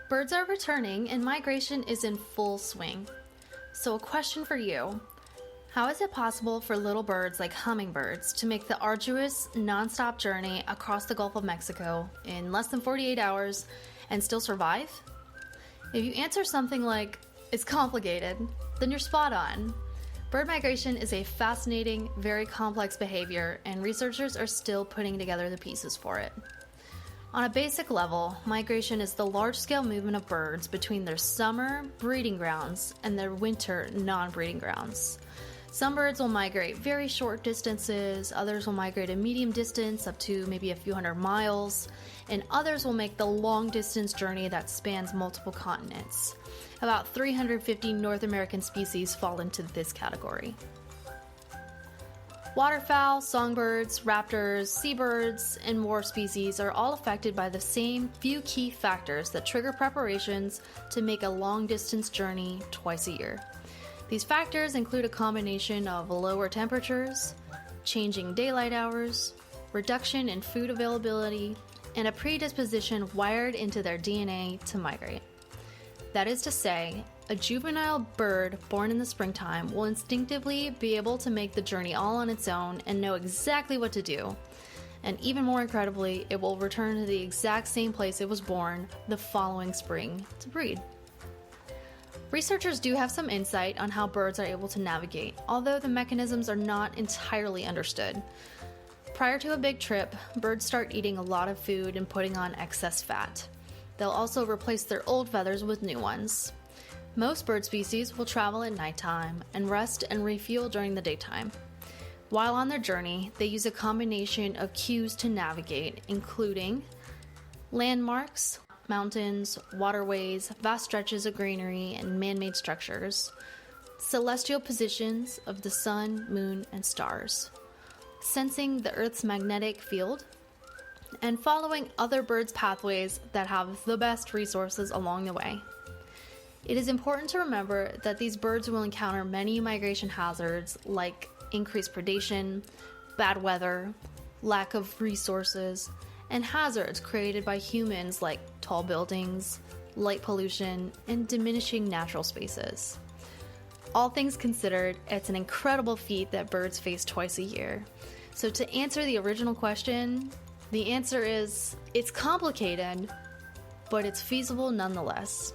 Birds are returning and migration is in full swing. So a question for you. How is it possible for little birds like hummingbirds to make the arduous, non-stop journey across the Gulf of Mexico in less than 48 hours and still survive? If you answer something like, it's complicated, then you're spot on. Bird migration is a fascinating, very complex behavior, and researchers are still putting together the pieces for it. On a basic level, migration is the large-scale movement of birds between their summer breeding grounds and their winter non-breeding grounds. Some birds will migrate very short distances, others will migrate a medium distance up to maybe a few hundred miles, and others will make the long-distance journey that spans multiple continents. About 350 North American species fall into this category. Waterfowl, songbirds, raptors, seabirds, and more species are all affected by the same few key factors that trigger preparations to make a long-distance journey twice a year. These factors include a combination of lower temperatures, changing daylight hours, reduction in food availability, and a predisposition wired into their DNA to migrate. That is to say, a juvenile bird born in the springtime will instinctively be able to make the journey all on its own and know exactly what to do. And even more incredibly, it will return to the exact same place it was born the following spring to breed. Researchers do have some insight on how birds are able to navigate, although the mechanisms are not entirely understood. Prior to a big trip, birds start eating a lot of food and putting on excess fat. They'll also replace their old feathers with new ones. Most bird species will travel at nighttime and rest and refuel during the daytime. While on their journey, they use a combination of cues to navigate, including landmarks, mountains, waterways, vast stretches of greenery, and man-made structures, celestial positions of the sun, moon, and stars, sensing the Earth's magnetic field, and following other birds' pathways that have the best resources along the way. It is important to remember that these birds will encounter many migration hazards like increased predation, bad weather, lack of resources, and hazards created by humans like tall buildings, light pollution, and diminishing natural spaces. All things considered, it's an incredible feat that birds face twice a year. So to answer the original question, the answer is, it's complicated, but it's feasible nonetheless.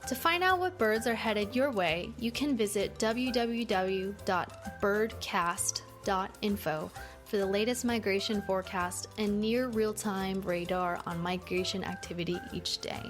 To find out what birds are headed your way, you can visit www.birdcast.info for the latest migration forecast and near real-time radar on migration activity each day.